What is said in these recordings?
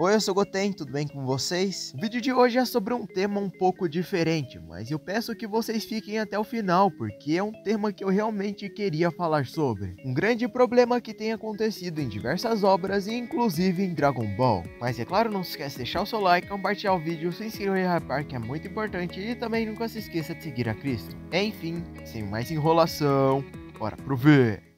Oi, eu sou o Goten, tudo bem com vocês? O vídeo de hoje é sobre um tema um pouco diferente, mas eu peço que vocês fiquem até o final, porque é um tema que eu realmente queria falar sobre. Um grande problema que tem acontecido em diversas obras, e inclusive em Dragon Ball. Mas é claro, não se esquece de deixar o seu like, compartilhar o vídeo, se inscrever e hypar, que é muito importante, e também nunca se esqueça de seguir a Cristo. Enfim, sem mais enrolação, bora pro vídeo!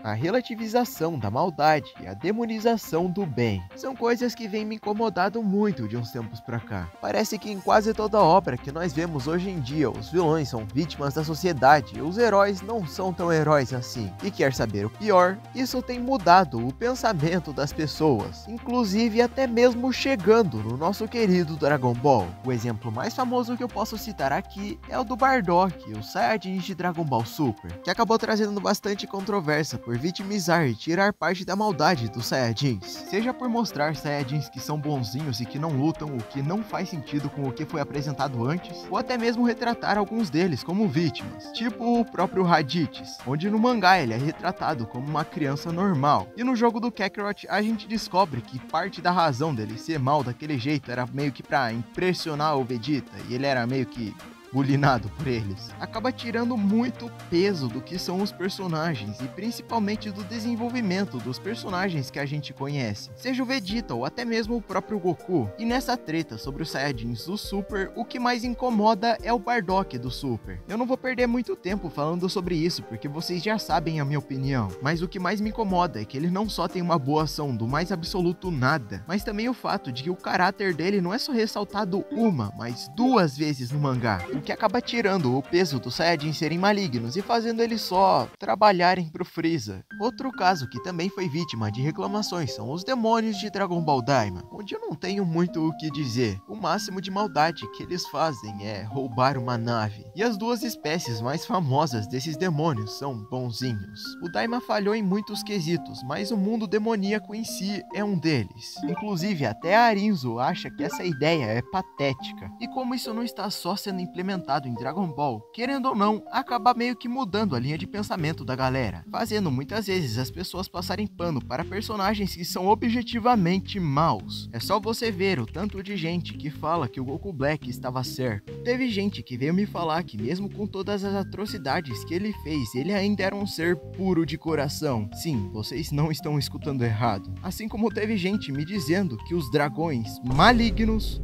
A relativização da maldade e a demonização do bem são coisas que vêm me incomodando muito de uns tempos pra cá. Parece que em quase toda obra que nós vemos hoje em dia, os vilões são vítimas da sociedade e os heróis não são tão heróis assim. E quer saber o pior? Isso tem mudado o pensamento das pessoas, inclusive até mesmo chegando no nosso querido Dragon Ball. O exemplo mais famoso que eu posso citar aqui é o do Bardock, o Saiyajin de Dragon Ball Super, que acabou trazendo bastante controvérsia por vitimizar e tirar parte da maldade dos Saiyajins, seja por mostrar Saiyajins que são bonzinhos e que não lutam, o que não faz sentido com o que foi apresentado antes, ou até mesmo retratar alguns deles como vítimas, tipo o próprio Raditz, onde no mangá ele é retratado como uma criança normal, e no jogo do Kakarot a gente descobre que parte da razão dele ser mal daquele jeito era meio que pra impressionar o Vegeta, e ele era meio que bulinado por eles. Acaba tirando muito peso do que são os personagens e principalmente do desenvolvimento dos personagens que a gente conhece, seja o Vegeta ou até mesmo o próprio Goku. E nessa treta sobre os Saiyajins do Super, o que mais incomoda é o Bardock do Super. Eu não vou perder muito tempo falando sobre isso, porque vocês já sabem a minha opinião, mas o que mais me incomoda é que ele não só tem uma boa ação do mais absoluto nada, mas também o fato de que o caráter dele não é só ressaltado uma, mas duas vezes no mangá, o que acaba tirando o peso dos Saiyajins serem malignos e fazendo eles só trabalharem pro Freeza. Outro caso que também foi vítima de reclamações são os demônios de Dragon Ball Daima, onde eu não tenho muito o que dizer. O máximo de maldade que eles fazem é roubar uma nave, e as duas espécies mais famosas desses demônios são bonzinhos. O Daima falhou em muitos quesitos, mas o mundo demoníaco em si é um deles. Inclusive até a Arinzo acha que essa ideia é patética, e como isso não está só sendo implementado em Dragon Ball, querendo ou não, acaba meio que mudando a linha de pensamento da galera, fazendo muitas vezes as pessoas passarem pano para personagens que são objetivamente maus. É só você ver o tanto de gente que fala que o Goku Black estava certo. Teve gente que veio me falar que mesmo com todas as atrocidades que ele fez, ele ainda era um ser puro de coração. Sim, vocês não estão escutando errado. Assim como teve gente me dizendo que os dragões malignos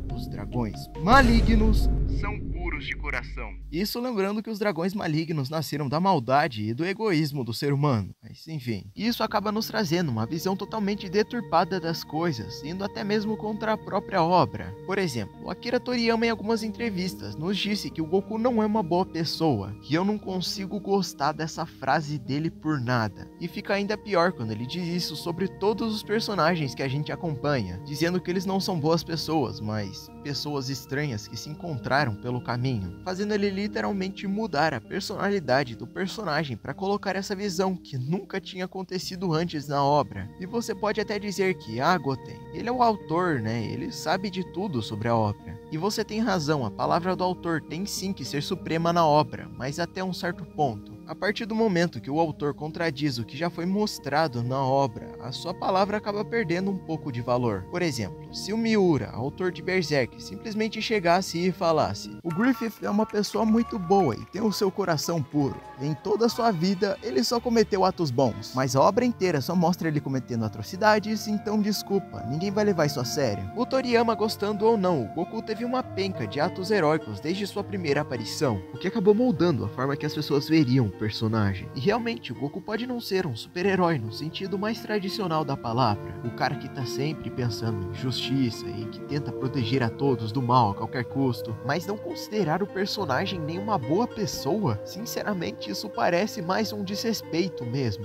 são puros de coração. Isso lembrando que os dragões malignos nasceram da maldade e do egoísmo do ser humano. Mas enfim, isso acaba nos trazendo uma visão totalmente deturpada das coisas, indo até mesmo contra a própria obra. Por exemplo, o Akira Toriyama em algumas entrevistas nos disse que o Goku não é uma boa pessoa, e eu não consigo gostar dessa frase dele por nada. E fica ainda pior quando ele diz isso sobre todos os personagens que a gente acompanha, dizendo que eles não são boas pessoas, mas pessoas estranhas que se encontraram pelo caminho, fazendo ele literalmente mudar a personalidade do personagem para colocar essa visão que nunca tinha acontecido antes na obra. E você pode até dizer que, Goten, ele é o autor, né? Ele sabe de tudo sobre a obra. E você tem razão, a palavra do autor tem sim que ser suprema na obra, mas até um certo ponto. A partir do momento que o autor contradiz o que já foi mostrado na obra, a sua palavra acaba perdendo um pouco de valor. Por exemplo, se o Miura, autor de Berserk, simplesmente chegasse e falasse: o Griffith é uma pessoa muito boa e tem o seu coração puro. Em toda a sua vida, ele só cometeu atos bons, mas a obra inteira só mostra ele cometendo atrocidades, então desculpa, ninguém vai levar isso a sério. O Toriyama gostando ou não, o Goku teve uma penca de atos heróicos desde sua primeira aparição, o que acabou moldando a forma que as pessoas veriam o personagem. E realmente, o Goku pode não ser um super-herói no sentido mais tradicional da palavra, o cara que tá sempre pensando em justiça e que tenta proteger a todos do mal a qualquer custo, mas não considerar o personagem nem uma boa pessoa, sinceramente isso parece mais um desrespeito mesmo.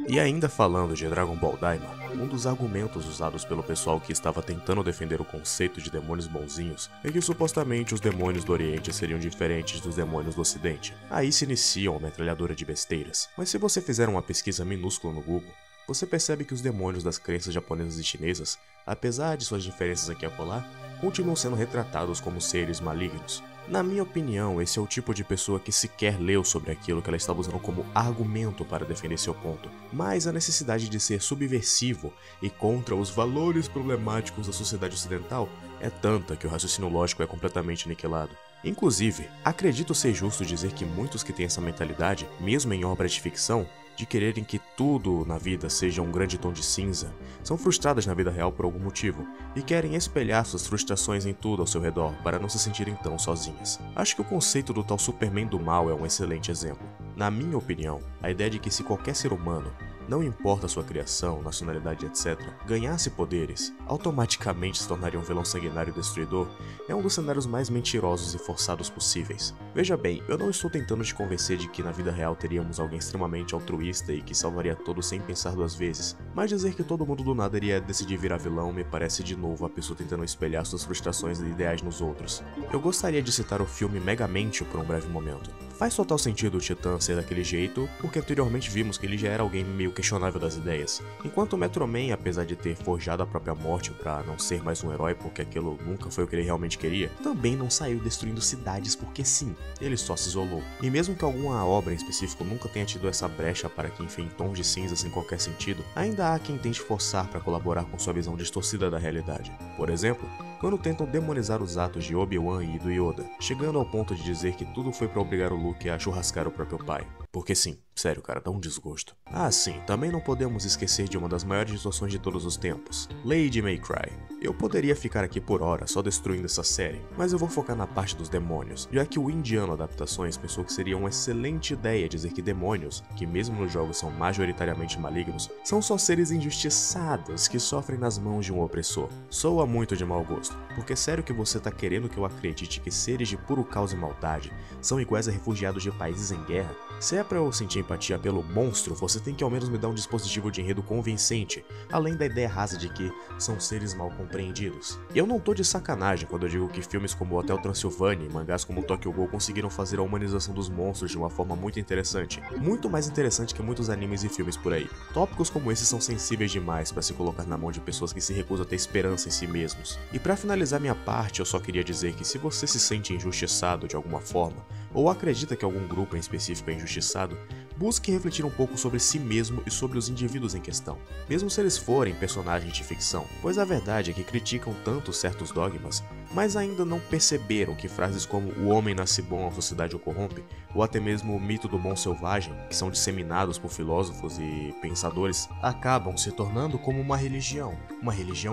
E ainda falando de Dragon Ball Daima, um dos argumentos usados pelo pessoal que estava tentando defender o conceito de demônios bonzinhos é que supostamente os demônios do Oriente seriam diferentes dos demônios do Ocidente. Aí se inicia uma metralhadora de besteiras. Mas se você fizer uma pesquisa minúscula no Google, você percebe que os demônios das crenças japonesas e chinesas, apesar de suas diferenças aqui e acolá, continuam sendo retratados como seres malignos. Na minha opinião, esse é o tipo de pessoa que sequer leu sobre aquilo que ela estava usando como argumento para defender seu ponto, mas a necessidade de ser subversivo e contra os valores problemáticos da sociedade ocidental é tanta que o raciocínio lógico é completamente aniquilado. Inclusive, acredito ser justo dizer que muitos que têm essa mentalidade, mesmo em obras de ficção, de quererem que tudo na vida seja um grande tom de cinza, são frustradas na vida real por algum motivo e querem espelhar suas frustrações em tudo ao seu redor para não se sentirem tão sozinhas. Acho que o conceito do tal Superman do mal é um excelente exemplo. Na minha opinião, a ideia de que se qualquer ser humano, não importa sua criação, nacionalidade, etc., ganhasse poderes, automaticamente se tornaria um vilão sanguinário e destruidor, é um dos cenários mais mentirosos e forçados possíveis. Veja bem, eu não estou tentando te convencer de que na vida real teríamos alguém extremamente altruísta e que salvaria todos sem pensar duas vezes, mas dizer que todo mundo do nada iria decidir virar vilão me parece de novo a pessoa tentando espelhar suas frustrações e ideais nos outros. Eu gostaria de citar o filme Megamente por um breve momento. Faz total sentido o Titã ser daquele jeito, porque anteriormente vimos que ele já era alguém meio questionável das ideias, enquanto o Metro Man, apesar de ter forjado a própria morte pra não ser mais um herói porque aquilo nunca foi o que ele realmente queria, também não saiu destruindo cidades porque sim, ele só se isolou. E mesmo que alguma obra em específico nunca tenha tido essa brecha para que enfim tons de cinza sem qualquer sentido, ainda há quem tente forçar para colaborar com sua visão distorcida da realidade. Por exemplo, quando tentam demonizar os atos de Obi-Wan e do Yoda, chegando ao ponto de dizer que tudo foi para obrigar o Luke a churrascar o próprio pai. Porque sim, sério cara, dá um desgosto. Ah sim, também não podemos esquecer de uma das maiores distorções de todos os tempos, Lady May Cry. Eu poderia ficar aqui por horas só destruindo essa série, mas eu vou focar na parte dos demônios, já que o Indiano Adaptações pensou que seria uma excelente ideia dizer que demônios, que mesmo nos jogos são majoritariamente malignos, são só seres injustiçados que sofrem nas mãos de um opressor. Soa muito de mau gosto, porque sério que você tá querendo que eu acredite que seres de puro caos e maldade são iguais a refugiados de países em guerra? Se é pra eu sentir empatia pelo monstro, você tem que ao menos me dar um dispositivo de enredo convincente, além da ideia rasa de que são seres mal compreendidos. E eu não tô de sacanagem quando eu digo que filmes como Hotel Transilvânia e mangás como Tokyo Ghoul conseguiram fazer a humanização dos monstros de uma forma muito interessante, muito mais interessante que muitos animes e filmes por aí. Tópicos como esses são sensíveis demais pra se colocar na mão de pessoas que se recusam a ter esperança em si mesmos. E pra finalizar minha parte, eu só queria dizer que se você se sente injustiçado de alguma forma, ou acredita que algum grupo em específico é injustiçado, busque refletir um pouco sobre si mesmo e sobre os indivíduos em questão, mesmo se eles forem personagens de ficção, pois a verdade é que criticam tanto certos dogmas, mas ainda não perceberam que frases como o homem nasce bom, a sociedade o corrompe, ou até mesmo o mito do bom selvagem, que são disseminados por filósofos e pensadores, acabam se tornando como uma religião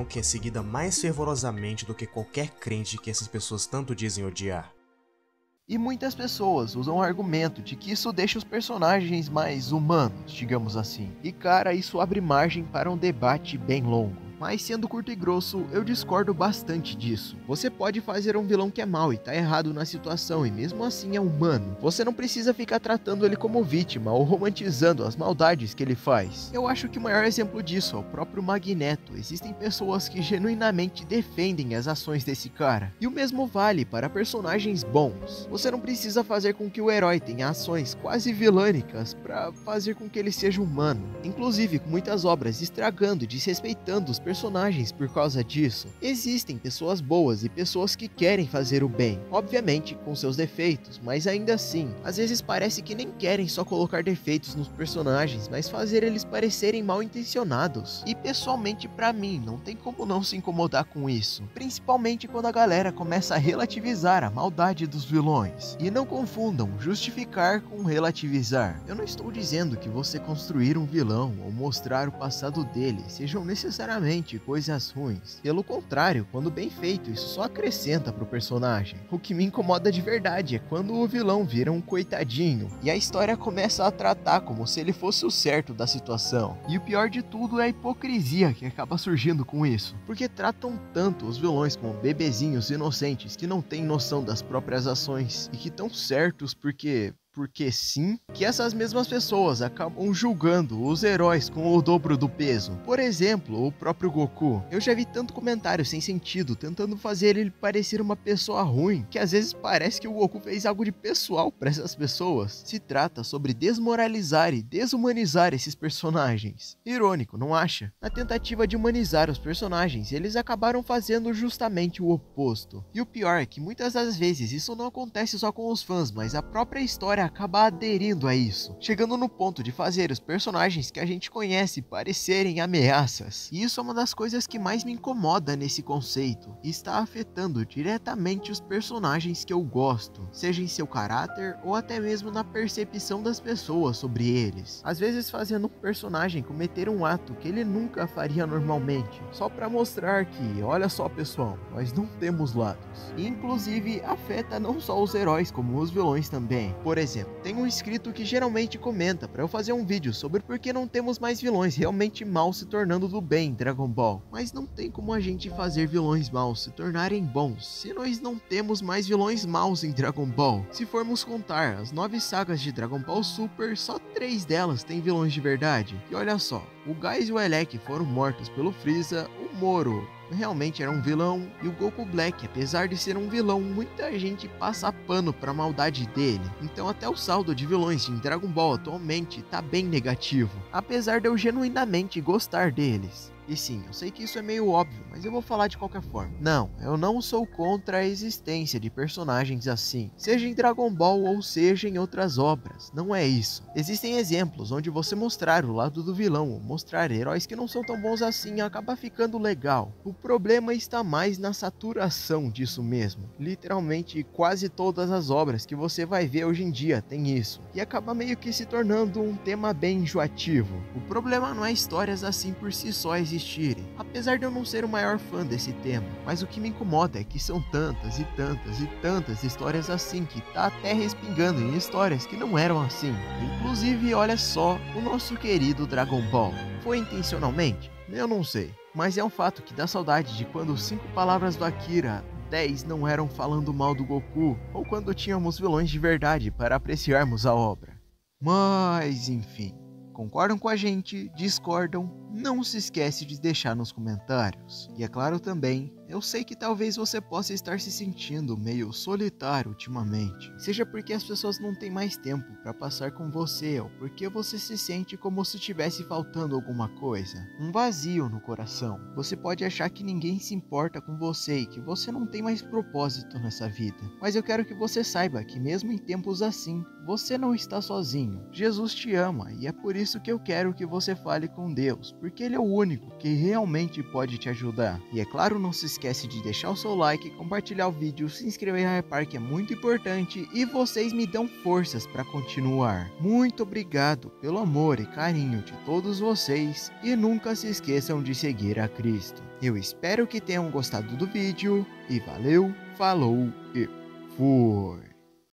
que é seguida mais fervorosamente do que qualquer crente que essas pessoas tanto dizem odiar. E muitas pessoas usam o argumento de que isso deixa os personagens mais humanos, digamos assim. E cara, isso abre margem para um debate bem longo. Mas sendo curto e grosso, eu discordo bastante disso. Você pode fazer um vilão que é mau e tá errado na situação e mesmo assim é humano. Você não precisa ficar tratando ele como vítima ou romantizando as maldades que ele faz. Eu acho que o maior exemplo disso é o próprio Magneto. Existem pessoas que genuinamente defendem as ações desse cara. E o mesmo vale para personagens bons. Você não precisa fazer com que o herói tenha ações quase vilânicas para fazer com que ele seja humano. Inclusive com muitas obras estragando e desrespeitando os personagens por causa disso. Existem pessoas boas e pessoas que querem fazer o bem, obviamente com seus defeitos, mas ainda assim, às vezes parece que nem querem só colocar defeitos nos personagens, mas fazer eles parecerem mal intencionados. E pessoalmente pra mim, não tem como não se incomodar com isso, principalmente quando a galera começa a relativizar a maldade dos vilões. E não confundam justificar com relativizar. Eu não estou dizendo que você construir um vilão ou mostrar o passado dele sejam necessariamente coisas ruins. Pelo contrário, quando bem feito, isso só acrescenta pro personagem. O que me incomoda de verdade é quando o vilão vira um coitadinho e a história começa a tratar como se ele fosse o certo da situação. E o pior de tudo é a hipocrisia que acaba surgindo com isso, porque tratam tanto os vilões como bebezinhos inocentes que não têm noção das próprias ações e que estão certos porque porque sim, que essas mesmas pessoas acabam julgando os heróis com o dobro do peso. Por exemplo, o próprio Goku. Eu já vi tanto comentário sem sentido tentando fazer ele parecer uma pessoa ruim, que às vezes parece que o Goku fez algo de pessoal para essas pessoas. Se trata sobre desmoralizar e desumanizar esses personagens. Irônico, não acha? Na tentativa de humanizar os personagens, eles acabaram fazendo justamente o oposto. E o pior é que muitas das vezes isso não acontece só com os fãs, mas a própria história acaba aderindo a isso, chegando no ponto de fazer os personagens que a gente conhece parecerem ameaças. E isso é uma das coisas que mais me incomoda nesse conceito, e está afetando diretamente os personagens que eu gosto, seja em seu caráter ou até mesmo na percepção das pessoas sobre eles. Às vezes fazendo um personagem cometer um ato que ele nunca faria normalmente, só para mostrar que, olha só pessoal, nós não temos lados. E inclusive afeta não só os heróis como os vilões também. Por exemplo, tem um inscrito que geralmente comenta para eu fazer um vídeo sobre por que não temos mais vilões realmente maus se tornando do bem em Dragon Ball. Mas não tem como a gente fazer vilões maus se tornarem bons se nós não temos mais vilões maus em Dragon Ball. Se formos contar as 9 sagas de Dragon Ball Super, só 3 delas têm vilões de verdade. E olha só, o Gaiz e o Elec foram mortos pelo Freeza, o Moro realmente era um vilão, e o Goku Black, apesar de ser um vilão, muita gente passa pano pra maldade dele. Então até o saldo de vilões em Dragon Ball atualmente tá bem negativo, apesar de eu genuinamente gostar deles. E sim, eu sei que isso é meio óbvio, mas eu vou falar de qualquer forma. Não, eu não sou contra a existência de personagens assim, seja em Dragon Ball ou seja em outras obras, não é isso. Existem exemplos onde você mostrar o lado do vilão ou mostrar heróis que não são tão bons assim acaba ficando legal. O problema está mais na saturação disso mesmo. Literalmente quase todas as obras que você vai ver hoje em dia tem isso, e acaba meio que se tornando um tema bem enjoativo. O problema não é histórias assim por si só existirem, apesar de eu não ser o maior fã desse tema, mas o que me incomoda é que são tantas e tantas e tantas histórias assim que tá até respingando em histórias que não eram assim. Inclusive, olha só, o nosso querido Dragon Ball. Foi intencionalmente? Eu não sei, mas é um fato que dá saudade de quando 5 palavras do Akira 10 não eram falando mal do Goku, ou quando tínhamos vilões de verdade para apreciarmos a obra. Mas enfim, concordam com a gente? Discordam? Não se esquece de deixar nos comentários. E é claro também, eu sei que talvez você possa estar se sentindo meio solitário ultimamente, seja porque as pessoas não têm mais tempo para passar com você, ou porque você se sente como se estivesse faltando alguma coisa, um vazio no coração. Você pode achar que ninguém se importa com você e que você não tem mais propósito nessa vida, mas eu quero que você saiba que mesmo em tempos assim, você não está sozinho. Jesus te ama e é por isso que eu quero que você fale com Deus, porque Ele é o único que realmente pode te ajudar. E é claro, não se esquece de deixar o seu like, compartilhar o vídeo, se inscrever no Hypar, que é muito importante, e vocês me dão forças para continuar. Muito obrigado pelo amor e carinho de todos vocês, e nunca se esqueçam de seguir a Cristo. Eu espero que tenham gostado do vídeo, e valeu, falou e fui!